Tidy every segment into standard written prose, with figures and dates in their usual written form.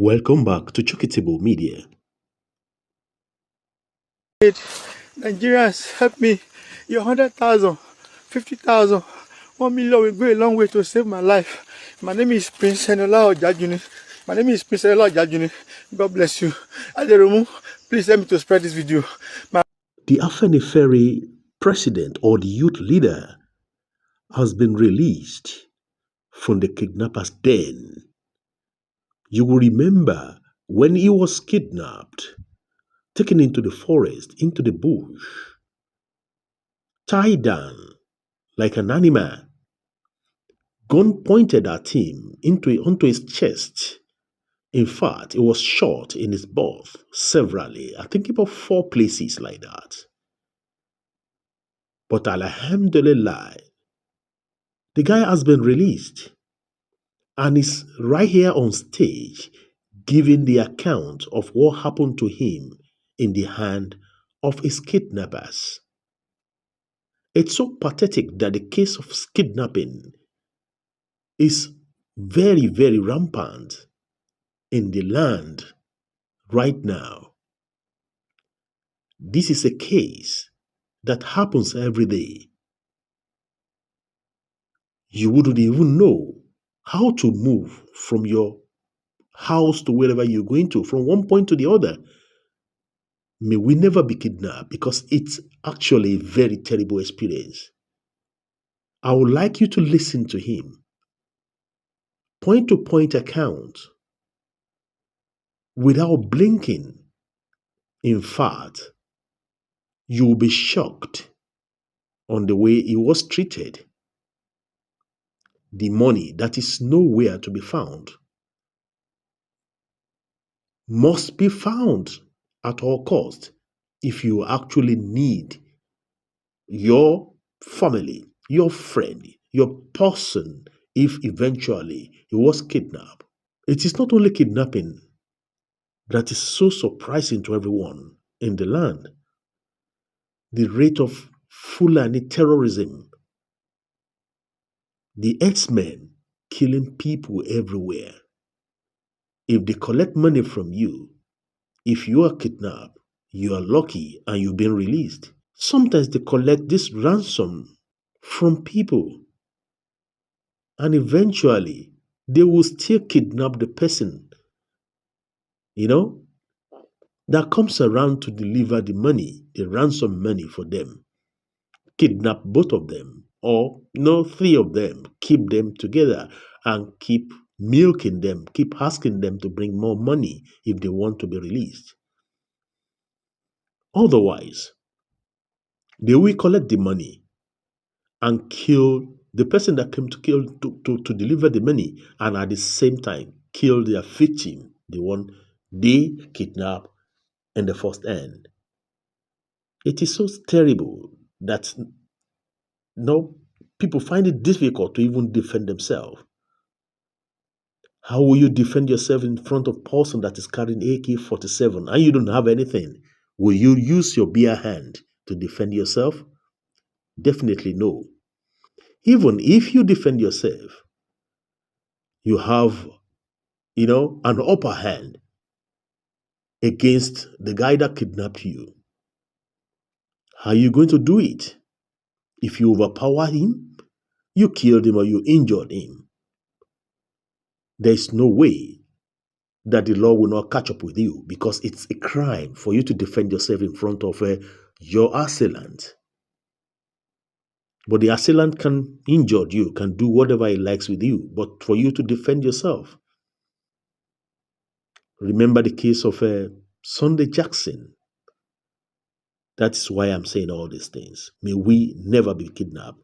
Welcome back to Chokitable Media. Nigerians, help me. Your 100,000, 50,000, 1 million will go a long way to save my life. My name is Prince Eniola Ojajuni. God bless you. Aderomu, please help me to spread this video. The Afenifere president or the youth leader has been released from the kidnappers' den. You will remember when he was kidnapped, taken into the forest, into the bush, tied down like an animal, gun pointed at him onto his chest. In fact, he was shot in his butt severally. I think about 4 places like that. But alhamdulillah, the guy has been released and is right here on stage giving the account of what happened to him in the hand of his kidnappers. It's so pathetic that the case of kidnapping is very, very rampant in the land right now. This is a case that happens every day. You wouldn't even know how to move from your house to wherever you're going to, from one point to the other. May we never be kidnapped, because it's actually a very terrible experience. I would like you to listen to him. Point to point account without blinking. In fact, you will be shocked on the way he was treated. The money that is nowhere to be found must be found at all cost if you actually need your family, your friend, your person, if eventually he was kidnapped. It is not only kidnapping that is so surprising to everyone in the land. The rate of Fulani terrorism, the herdsmen killing people everywhere. If they collect money from you, if you are kidnapped, you are lucky and you've been released. Sometimes they collect this ransom from people, and eventually they will still kidnap the person, that comes around to deliver the money, the ransom money for them. Kidnap both of them, or 3 of them, keep them together and keep milking them, keep asking them to bring more money if they want to be released. Otherwise, they will collect the money and kill the person that came to deliver the money, and at the same time kill their victim, the one they kidnapped in the first hand. It is so terrible that people find it difficult to even defend themselves. How will you defend yourself in front of a person that is carrying AK-47 and you don't have anything? Will you use your bare hand to defend yourself? Definitely no. Even if you defend yourself, you have, an upper hand against the guy that kidnapped you. How are you going to do it? If you overpower him, you killed him or you injured him, there's no way that the law will not catch up with you, because it's a crime for you to defend yourself in front of your assailant. But the assailant can injure you, can do whatever he likes with you, but for you to defend yourself. Remember the case of Sunday Jackson. That's why I'm saying all these things. May we never be kidnapped.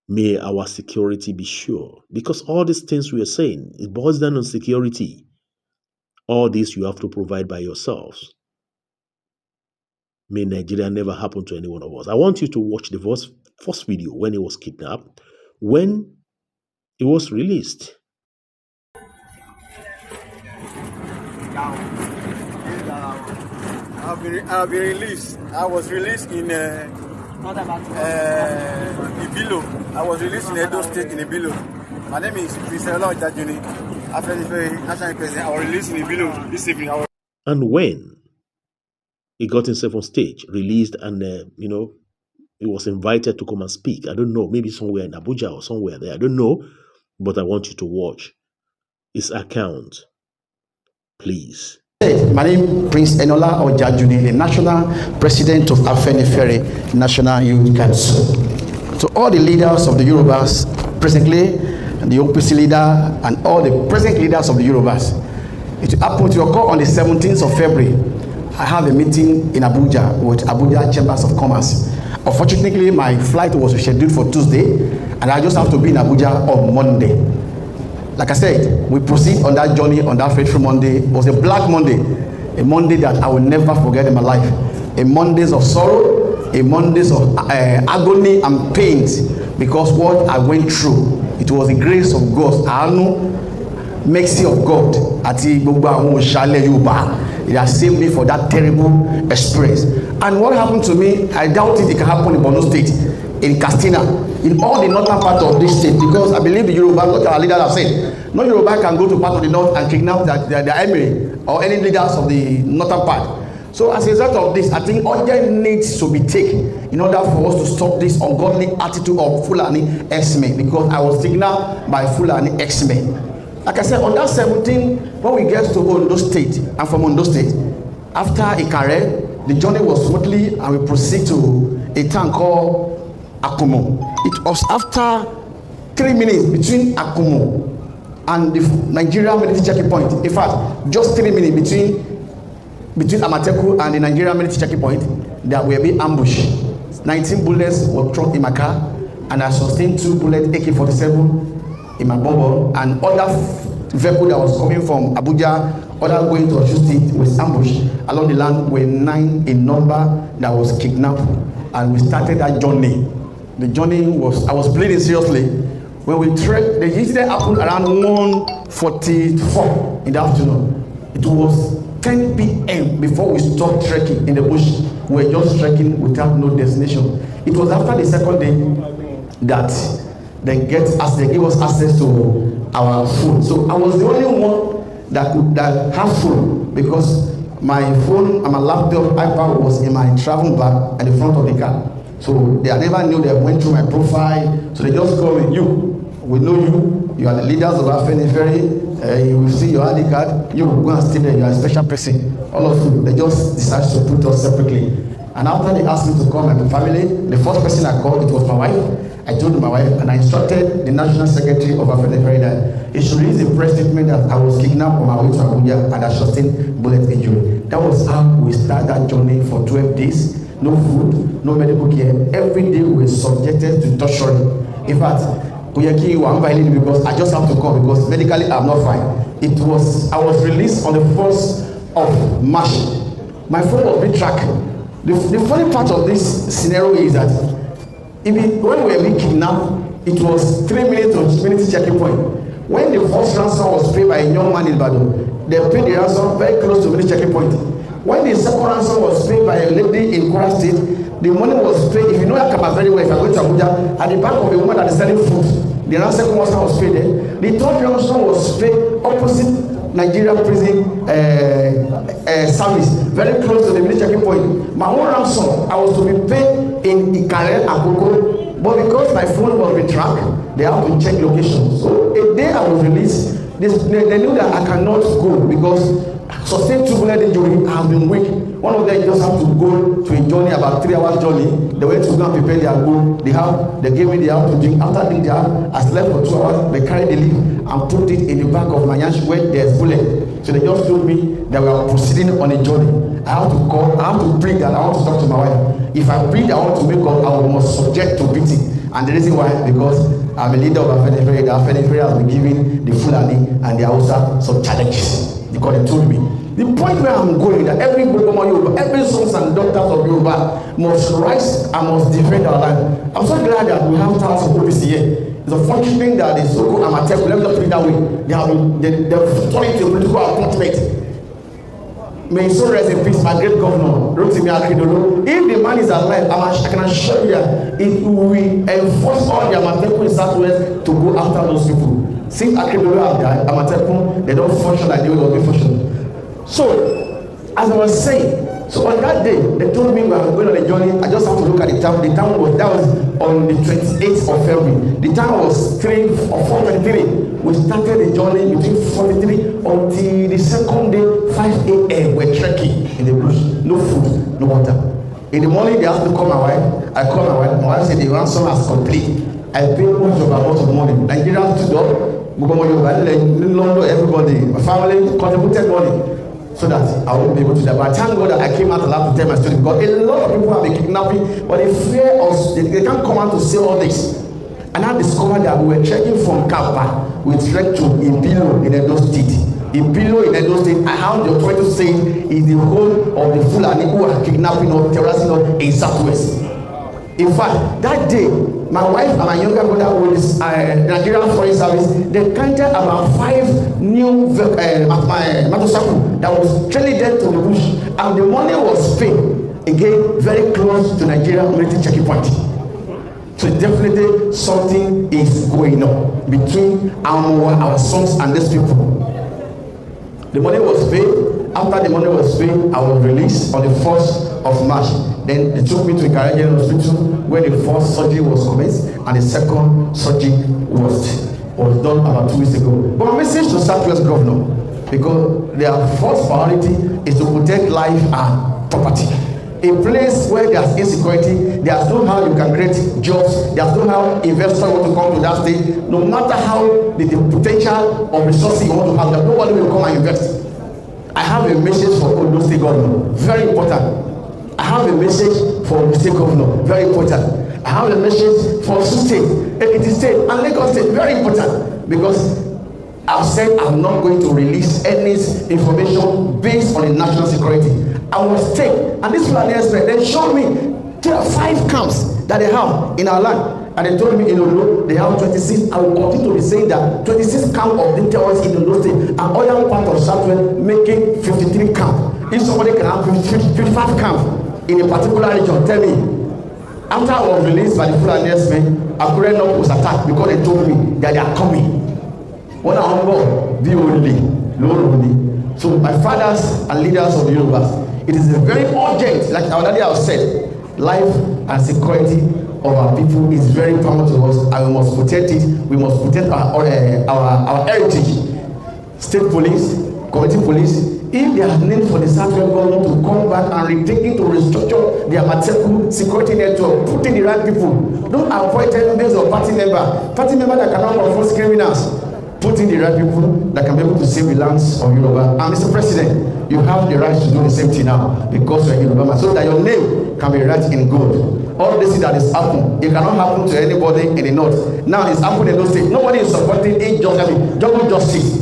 May our security be sure. Because all these things we are saying, it boils down on security. All this you have to provide by yourselves. May Nigeria never happen to any one of us. I want you to watch the first video when he was kidnapped, when he was released. I've been released. I was released in Ibilo. I was released in Edo State in Ibilo. My name is Prince Eniola Ojajuni. Afenifere national president, I was released in the video this evening. And when he got himself on stage, released, and he was invited to come and speak. I don't know, maybe somewhere in Abuja or somewhere there. I don't know, but I want you to watch his account, please. My name is Prince Eniola Ojajuni, the National President of Afenifere National Youth Council. To all the leaders of the Yorubas, presently, the OPC leader, and all the present leaders of the Yorubas, it happened to occur on the 17th of February. I have a meeting in Abuja with Abuja Chambers of Commerce. Unfortunately, my flight was scheduled for Tuesday, and I just have to be in Abuja on Monday. Like I said, we proceed on that journey on that fateful Monday. It was a black Monday, a Monday that I will never forget in my life. A Mondays of sorrow, a Mondays of agony and pains, because what I went through, it was the grace of God, àánú, mercy of God, àti gbogbo àwọn òṣàlẹ̀ Yorùbá. It has saved me for that terrible experience. And what happened to me, I doubt it can happen in Borno State, in Katsina, in all the northern part of this state, because I believe the Yoruba, what our leaders have said, no Yoruba can go to part of the north and kidnap their emir or any leaders of the northern part. So as a result of this, I think urgent needs to be taken in order for us to stop this ungodly attitude of Fulani X-Men, because I was signaled by Fulani X-Men. Like I said, on that 17th, when we get to Ondo State, and from Ondo State, after Ikare, the journey was smoothly, and we proceed to a town called Akumo. It was after 3 minutes between Akumo and the Nigerian military checking point. In fact, just 3 minutes between Amateku and the Nigerian military checking point, there will be ambush. 19 bullets were thrown in my car, and I sustained 2 bullets AK-47 in my bubble, and other vehicle that was coming from Abuja, other going to Osun State, was ambushed along the land, were 9 in number that was kidnapped, and we started that journey. The journey was, I was bleeding seriously. When we trekked, the incident happened around 1:44 in the afternoon. It was 10 p.m. before we stopped trekking in the bush. We were just trekking without no destination. It was after the second day that they gave us access to our food. So I was the only one that could have food, because my phone and my laptop iPad was in my travel bag at the front of the car. So they never knew, they went through my profile. So they just called me, we know you are the leaders of Afenifere, you will see your ID card, you will go and stay there, you are a special person. All of you, they just decided to put us separately. And after they asked me to call my family, the first person I called, it was my wife. I told my wife, and I instructed the National Secretary of Afenifere that he should release a press statement that I was kidnapped on my way to Abuja and I sustained bullet injury. That was how we started that journey for 12 days. No food, no medical care. Every day we were subjected to torture. In fact, because I just have to come because medically I'm not fine. I was released on the 1st of March. My phone was being tracked. The funny part of this scenario is that when we were being kidnapped, it was 3 minutes of military checking point. When the first ransom was paid by a young man in Ibadan, they paid the ransom very close to military checking point. When the second ransom was paid by a lady in Kwara State, the money was paid. If you know Akaba very well, if I go to Abuja, at the back of the woman that is selling food, the second ransom was paid there. The third ransom was paid opposite Nigeria prison service, very close to the military checking point. My own ransom, I was to be paid in Ikare, Akoko, but because my phone was being tracked, they have to check location. So a day I was released, they knew that I cannot go because sustained 2 bullet injury. I have been weak. One of them just have to go to a journey, about 3 hours journey. They went to go and prepare their goal. They gave me the house to drink. After drinking the house, I slept for 2 hours. They carried the leaf and put it in the back of my yansh where there's bullet. So they just told me that we are proceeding on a journey. I have to call, I have to breathe that I want to talk to my wife. If I breathe, I want to make up, I must subject to beating. And the reason why, because I'm a leader of Afenifere. The Afenifere has been giving the Fulani and the Hausa some challenges. Because they told me. The point where I'm going, that every Yoruba, every sons and daughters of Yoruba must rise and must defend our land. I'm so glad that we have thousands of OPC here. It's a funny thing that the so-called Amateku, let me just put it that way, they've turned into a political appointment. May his soul rest in peace, my great governor, Rotimi Akeredolu. If the man is alive, I can assure you that it will enforce all the Amateku in Southwest to go after those people. Since Akeredolu have died, Amatekun, they don't function like they will be functioning. So, as I was saying, so on that day, they told me we are going on a journey. I just have to look at the time. The time was, that was on the 28th of February. The time was 3 or 4:23. We started the journey between 43 until the second day, 5 a.m. We're trekking in the bush. No food, no water. In the morning, they asked me to call my wife. I called my wife. My wife said the ransom has complete. I paid much of amount of money. Nigeria stood up. London, everybody, my family contributed money so that I won't be able to die. But thank God that I came out alive to tell my story, because a lot of people have been kidnapping, but they fear us. They can't come out to say all this. And I discovered that we were trekking from Kapa with trek to Impilo in Edo State. Impilo in Edo State, I have the authority to say, is the home of the Fulani who are kidnapping or terrorizing us in Southwest. In fact, that day, my wife and my younger brother with this Nigerian Foreign Service, they counted about 5 new motorcycles that was trailing them to the bush, and the money was paid again very close to Nigerian military checking point. So definitely something is going on between our sons and these people. The money was paid. After the money was paid, I was released on the 1st of March. Then they took me to Ikaraja Hospital where the first surgery was commenced and the second surgery was done about 2 weeks ago. But my message to Southwest Governor, because their first priority is to protect life and property. A place where there's insecurity, there's no how you can create jobs, there's no how investors want to come to that state. No matter how the potential of resources you want to have, nobody will come and invest. I have a message for Ondo State Governor, very important. I have a message for the State Governor, very important. I have a message for Osun State, Ekiti State, and Lagos State, very important. Because I've said I'm not going to release any information based on the national security. I was take, and this Fulani expert, they showed me there are 5 camps that they have in our land. And they told me in Ondo, they have 26. I will continue to be saying that 26 camps of the terrorists in Ondo State and other part of Southwest making 53 camps. If somebody can have 55 camps in a particular region, tell me. After I was released by the Fulani men, Akure North was attacked because they told me that they are coming. When I am born, be only, Lord only. So my fathers and leaders of the universe, it is a very urgent, like our daddy has said, life and security of our people is very paramount to us, and we must protect it. We must protect our heritage. State police, community police, if they are named for the Southwest government to come back and retake it to restructure their Amatekun security network, put in the right people. Don't avoid them based on party member that cannot enforce criminals. Put in the right people that can be able to save the lands of Yoruba. And Mr. President, you have the right to do the same thing now because you are Yoruba, so that your name can be right in good. All this that is happening, it cannot happen to anybody in the north. Now it's happening in those states. Nobody is supporting jungle justice.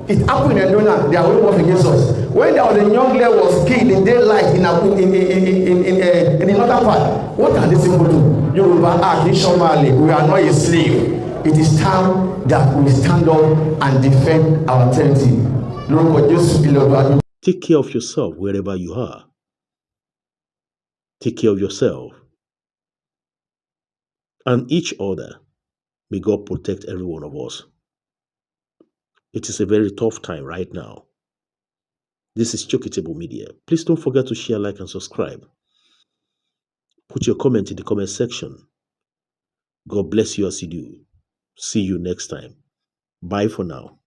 It happened in Edona. They are way off against us. When there was a young girl was killed in daylight in the northern part, what can these people do? Yoruba act in Somali. We are not a slave. It is time that we stand up and defend our territory. Take care of yourself wherever you are. Take care of yourself and each other. May God protect every one of us. It is a very tough time right now. This is Chokitable Media. Please don't forget to share, like, and subscribe. Put your comment in the comment section. God bless you as you do. See you next time. Bye for now.